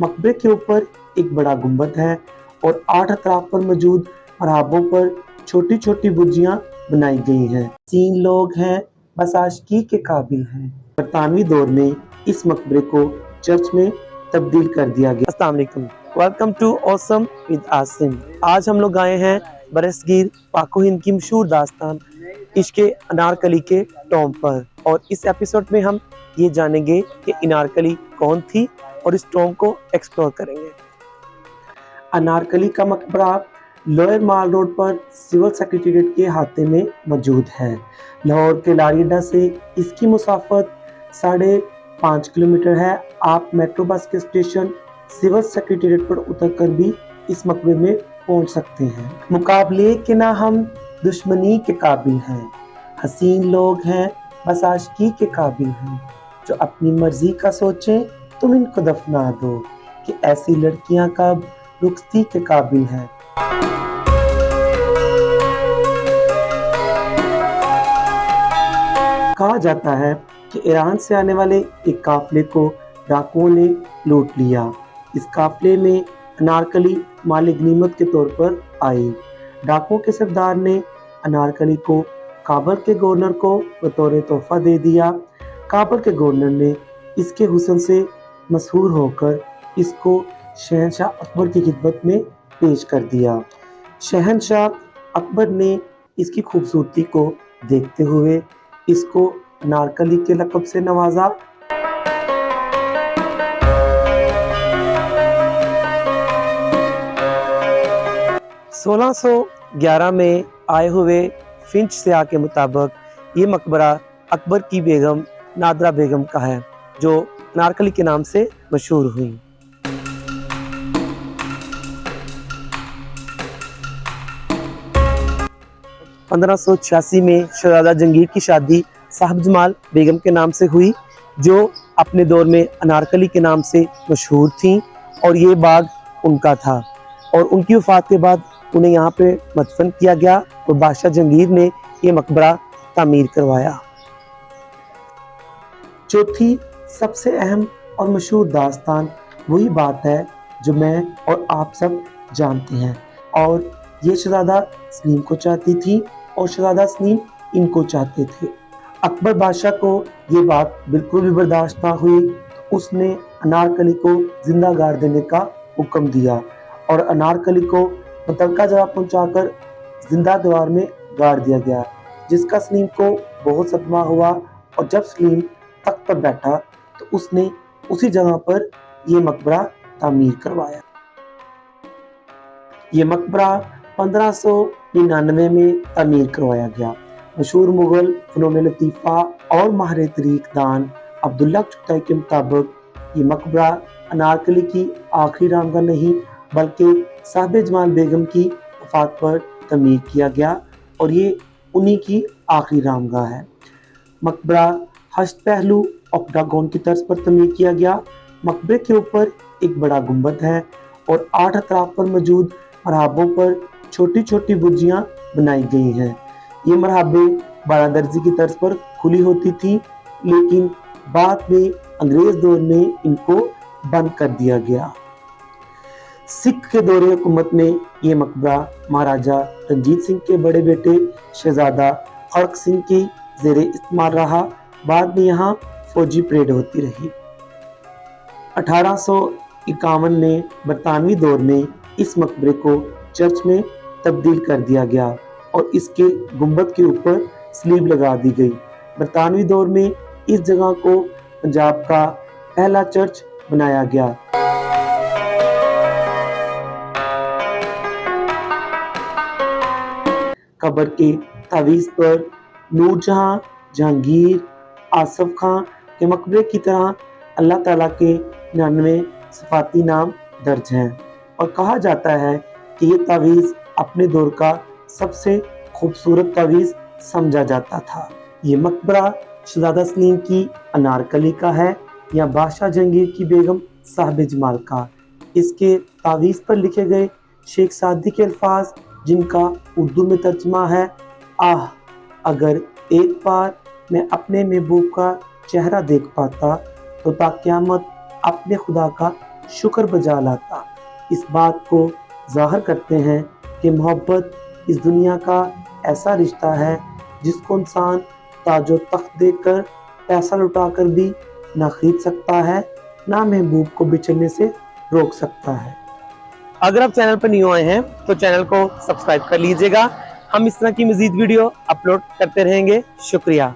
मकबरे के ऊपर एक बड़ा गुंबद है और 8 अतराफ पर मौजूद मरहबों पर छोटी छोटी बुर्जियां बनाई गई हैं। 3 लोग हैं, बस आशिकी के काबिल हैं। बरतानवी दौर में इस मकबरे को चर्च में तब्दील कर दिया गया। अस्सलाम वालेकुम, welcome to awesome with Asim. आज हम लोग आए हैं बरसगीर पाको हिंद की मशहूर दास्तान इश्क़े अनारकली के टॉम पर, और इस एपिसोड में हम ये जानेंगे कि अनारकली कौन थी और इस टॉम को एक्सप्लोर करेंगे। अनारकली का मकबरा लोअर माल रोड पर सिविल सेक्रेटेरिएट के हाथे में मौजूद है। लाहौर के लारीडा से इसकी मुसाफत 5.5 किलोमीटर है। आप मेट्रो बस के स्टेशन सिविल सेक्रेटेरिएट पर उतरकर भी इस मकबरे में पहुंच सकते हैं। मुकाबले के ना हम दुश्मनी के काबिल हैं, हसीन लोग हैं, बस आशिकी के काबिल हैं। जो अपनी मर्जी का सोचें तुम इनको दफना दो, कि ऐसी लड़कियां कब रुखसती के काबिल हैं। कहा जाता है कि ईरान से आने वाले एक काफिले को डाकुओं ने लूट लिया। इस काफिले में अनारकली माल गनीमत के तौर पर आई। डाकुओं के सरदार ने अनारकली को काबुल के गवर्नर को बतौर तोहफा दे दिया। काबुल के गवर्नर ने इसके हुस्न से मशहूर होकर इसको शहनशाह अकबर की खिदमत में पेश कर दिया। शहनशाह अकबर ने इसकी खूबसूरती को देखते हुए इसको अनारकली के लक़ब से नवाजा। (1611) में आए हुए फिंच सियाह के मुताबिक ये मकबरा अकबर की बेगम नादरा बेगम का है, जो अनारकली के नाम से मशहूर हुई। 1586 में शहजादा जहांगीर की शादी साहिब जमाल बेगम के नाम से हुई, जो अपने दौर में अनारकली के नाम से मशहूर थी, और ये बाग उनका था। और उनकी वफ़ात के बाद उन्हें यहाँ पे मदफन किया गया और बादशाह जहांगीर ने ये मकबरा तामीर करवाया। चौथी सबसे अहम और मशहूर दास्तान वही बात है जो मैं और आप सब जानते हैं, और ये शहजादा सलीम को चाहती थी और शहजादा सलीम इनको चाहते थे। अकबर बादशाह को ये बात बिल्कुल भी बर्दाश्त ना हुई, तो उसने अनारकली को जिंदा गाड़ देने का हुक्म दिया और अनारकली को मुतलका जगह पहुंचाकर जिंदा दीवार में गाड़ दिया गया, जिसका सलीम को बहुत सदमा हुआ। और जब सलीम तख्त पर बैठा तो उसने उसी जगह पर यह मकबरा तामीर करवाया। ये मकबरा 1599 में तामीर करवाया गया। मशहूर मुगल फनून लतीफ़ा और माहिर तारीख दान अब्दुल्ला चुगताई के मुताबिक ये मकबरा अनारकली की आखिरी रामगा नहीं, बल्कि साहिब जमाल बेगम की वफ़ात पर तामीर किया गया, और ये उन्हीं की आखिरी रामगा है। मकबरा हश्त पहलू ऑक्टागोन की तर्ज पर तामीर किया गया। मकबरे के ऊपर एक बड़ा गुंबद है और 8 अतराफ पर मौजूद मरहबों पर छोटी छोटी बुर्जियां बनाई गई हैं। ये मरहबे 12 दर्जी की तर्ज पर खुली होती थी, लेकिन बाद में अंग्रेज दौर में इनको बंद कर दिया गया। सिख के दौरे हुकूमत में ये मकबरा महाराजा रंजीत सिंह के बड़े बेटे शहजादा खड़क सिंह की ज़ेरे इस्तेमाल रहा। बाद में यहाँ फौजी परेड होती रही। 1851 में बरतानवी दौर में इस मकबरे को चर्च में तब्दील कर दिया गया और इसके गुंबद के ऊपर स्लीब लगा दी गई। बरतानवी दौर में इस जगह को पंजाब का पहला चर्च बनाया गया। कब्र के तावीज़ पर नूरजहां, जहांगीर, आसफ खां के मकबरे की तरह अल्लाह ताला के 99 सिफाती नाम दर्ज हैं, और कहा जाता है कि ये तावीज़ अपने दौर का सबसे खूबसूरत तावीज़ समझा जाता था। ये मकबरा शहजादा सलीम की अनारकली का है या बादशाह जहांगीर की बेगम साहिब जमाल का। इसके तावीज़ पर लिखे गए शेख सादी के अल्फाज, जिनका उर्दू में तर्जुमा है, आह अगर एक बार मैं अपने महबूब का चेहरा देख पाता तो ता क़यामत अपने खुदा का शुक्र बजा लाता। इस बात को ज़ाहिर करते हैं कि मोहब्बत इस दुनिया का ऐसा रिश्ता है जिसको इंसान ताजो तख्त देकर पैसा लुटाकर भी ना खरीद सकता है, ना महबूब को बिछड़ने से रोक सकता है। अगर आप चैनल पर न्यू आए हैं तो चैनल को सब्सक्राइब कर लीजिएगा। हम इस तरह की मज़ीद वीडियो अपलोड करते रहेंगे। शुक्रिया।